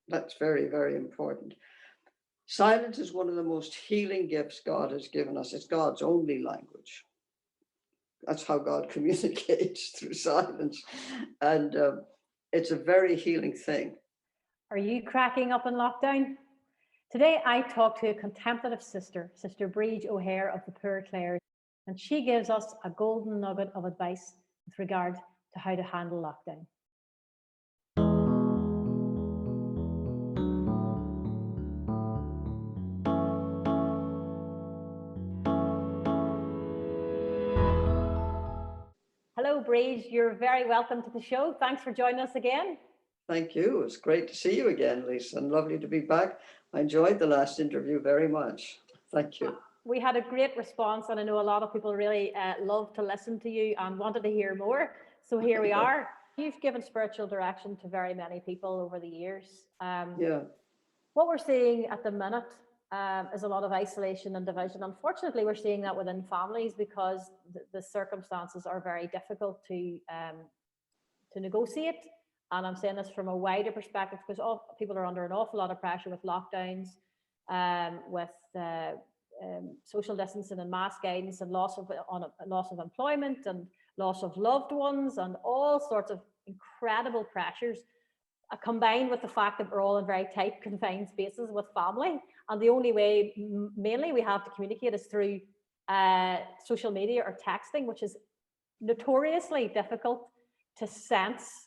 That's very, very important. Silence is one of the most healing gifts God has given us. It's God's only language. That's how God communicates, through silence. And it's a very healing thing. Are you cracking up in lockdown? Today I talk to a contemplative sister, Sister Briege O'Hare of the Poor Clare, and she gives us a golden nugget of advice with regard to how to handle lockdown. Hello, Briege. You're very welcome to the show. Thanks for joining us again. Thank you. It's great to see you again, Lisa, and lovely to be back. I enjoyed the last interview very much. Thank you. We had a great response, and I know a lot of people really love to listen to you and wanted to hear more. So here we are. You've given spiritual direction to very many people over the years. Yeah. What we're seeing at the minute is a lot of isolation and division. Unfortunately, we're seeing that within families because the circumstances are very difficult to negotiate. And I'm saying this from a wider perspective because people are under an awful lot of pressure with lockdowns, with social distancing and mask guidance, and loss of employment and loss of loved ones, and all sorts of incredible pressures, combined with the fact that we're all in very tight, confined spaces with family. And the only way mainly we have to communicate is through social media or texting, which is notoriously difficult to sense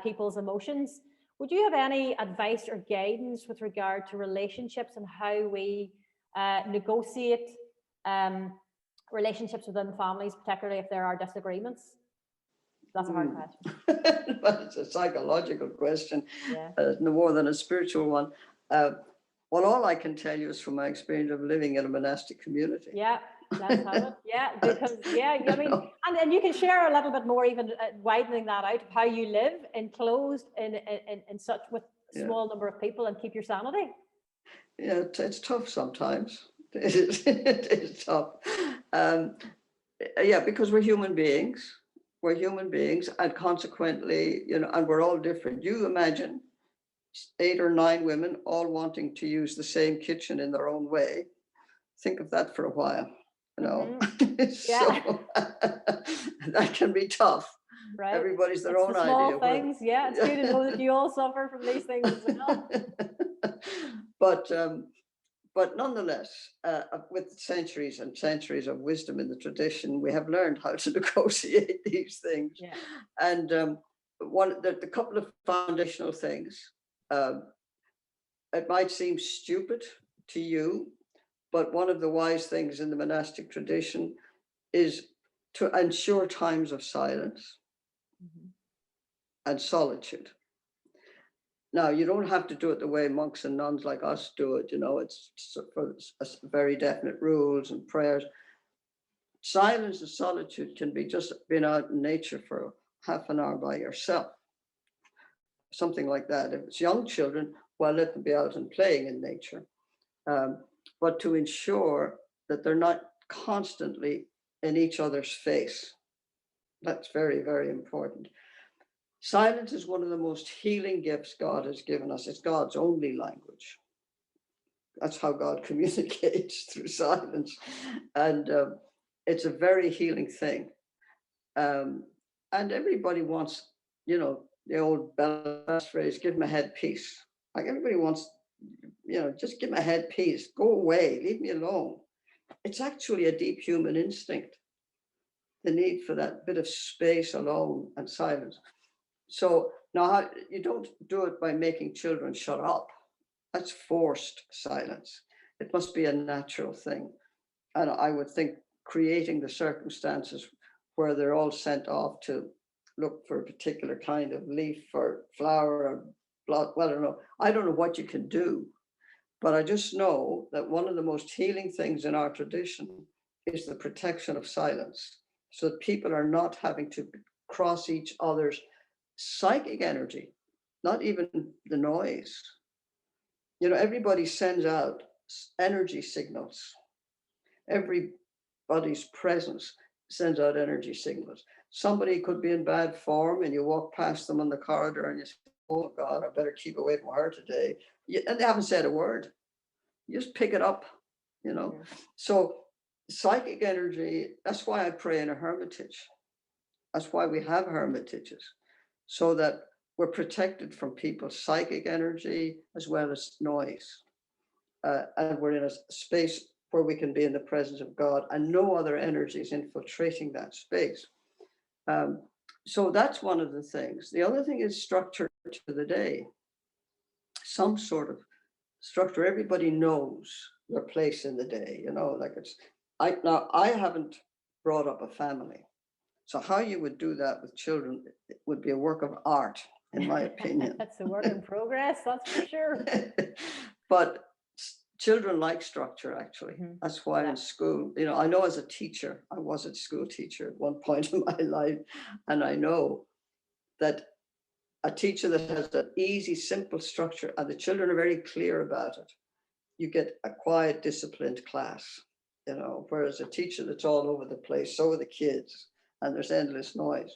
people's emotions. Would you have any advice or guidance with regard to relationships and how we negotiate relationships within families, particularly if there are disagreements? That's a hard question. But it's a psychological question, Yeah. No more than a spiritual one. Well, all I can tell you is from my experience of living in a monastic community. Yeah, that's how it. Yeah, because I mean, and you can share a little bit more, even widening that out, of how you live enclosed in such with small number of people and keep your sanity. Yeah, it's tough sometimes. It is tough. Yeah, because we're human beings. We're human beings, and consequently, and we're all different. You imagine 8 or 9 women all wanting to use the same kitchen in their own way. Think of that for a while, Mm-hmm. So that can be tough. Right. Everybody's their it's own the small idea. Things. Yeah, it's good to know that you all suffer from these things as well. But nonetheless, with centuries and centuries of wisdom in the tradition, we have learned how to negotiate these things. Yeah. And the couple of foundational things, it might seem stupid to you, but one of the wise things in the monastic tradition is to ensure times of silence and solitude. Now, you don't have to do it the way monks and nuns like us do it. It's for very definite rules and prayers. Silence and solitude can be just being out in nature for half an hour by yourself. Something like that. If it's young children, well, let them be out and playing in nature. But to ensure that they're not constantly in each other's face. That's very, very important. Silence is one of the most healing gifts God has given us. It's God's only language. That's how God communicates, through silence. And it's a very healing thing. And everybody wants, the old Belfast phrase, give them a head peace. Like everybody wants, just give them a head peace. Go away, leave me alone. It's actually a deep human instinct, the need for that bit of space alone and silence. So now you don't do it by making children shut up. That's forced silence. It must be a natural thing. And I would think creating the circumstances where they're all sent off to look for a particular kind of leaf or flower or blood. Well, I don't know what you can do, but I just know that one of the most healing things in our tradition is the protection of silence, so that people are not having to cross each other's psychic energy, not even the noise. Everybody sends out energy signals. Everybody's presence sends out energy signals. Somebody could be in bad form and you walk past them on the corridor and you say, oh God, I better keep away from her today. And they haven't said a word. You just pick it up, you know. So psychic energy, that's why I pray in a hermitage. That's why we have hermitages, so that we're protected from people's psychic energy as well as noise. And we're in a space where we can be in the presence of God and no other energies infiltrating that space. So that's one of the things. The other thing is structure to the day. Some sort of structure. Everybody knows their place in the day, you know, like I haven't brought up a family. So how you would do that with children would be a work of art, in my opinion. That's a work in progress, that's for sure. But children like structure, actually. That's why in school, you know, I know as a teacher, I was a school teacher at one point in my life, and I know that a teacher that has an easy, simple structure, and the children are very clear about it, you get a quiet, disciplined class, you know, whereas a teacher that's all over the place, so are the kids, and there's endless noise.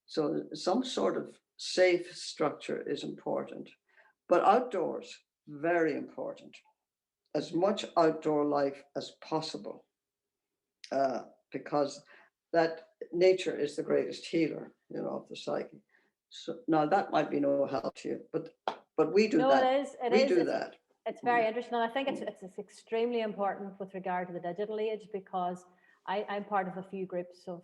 So some sort of safe structure is important, but outdoors, very important. As much outdoor life as possible, because that nature is the greatest healer, you know, of the psyche. So now that might be no help to you, but we do that. It is. We do that. It's very interesting. And I think it's extremely important with regard to the digital age, because I'm part of a few groups of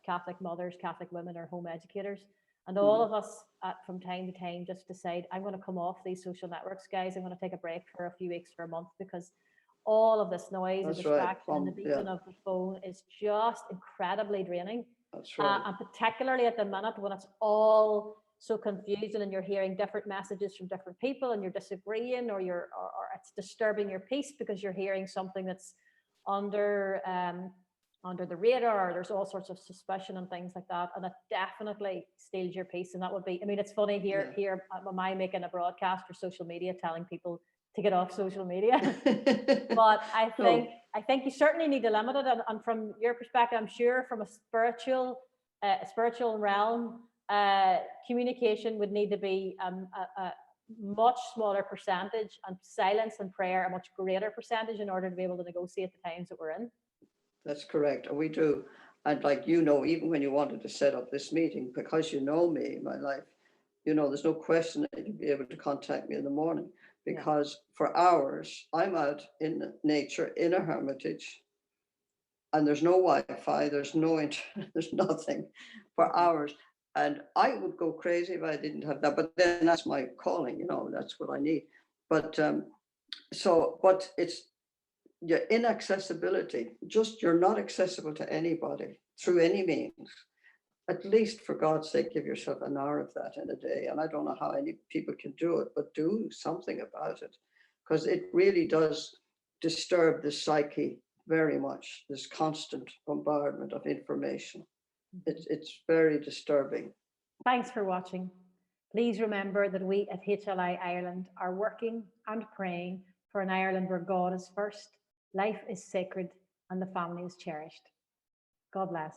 Catholic mothers, Catholic women, or home educators. And all of us from time to time just decide, I'm going to come off these social networks, guys. I'm going to take a break for a few weeks, for a month, because all of this noise and distraction and the beeping of the phone is just incredibly draining. That's right. And particularly at the minute when it's all so confusing and you're hearing different messages from different people and you're disagreeing, or it's disturbing your peace because you're hearing something that's under the radar, or there's all sorts of suspicion and things like that, and it definitely steals your peace. And that would be, I mean, it's funny here am I making a broadcast for social media telling people to get off social media. But I think you certainly need to limit it, and from your perspective, I'm sure from a spiritual realm, communication would need to be a much smaller percentage, and silence and prayer a much greater percentage, in order to be able to negotiate the times that we're in. That's correct, and we do. And like, you know, even when you wanted to set up this meeting, because you know me, my life, you know, there's no question that you'd be able to contact me in the morning, because for hours I'm out in nature in a hermitage, and there's no Wi-Fi, there's no internet, there's nothing for hours. And I would go crazy if I didn't have that, but then that's my calling, you know, that's what I need. But but it's your inaccessibility, just you're not accessible to anybody through any means. At least, for God's sake, give yourself an hour of that in a day. And I don't know how any people can do it, but do something about it, because it really does disturb the psyche very much, this constant bombardment of information. It's very disturbing. Thanks for watching. Please remember that we at HLI Ireland are working and praying for an Ireland where God is first, life is sacred, and the family is cherished. God bless.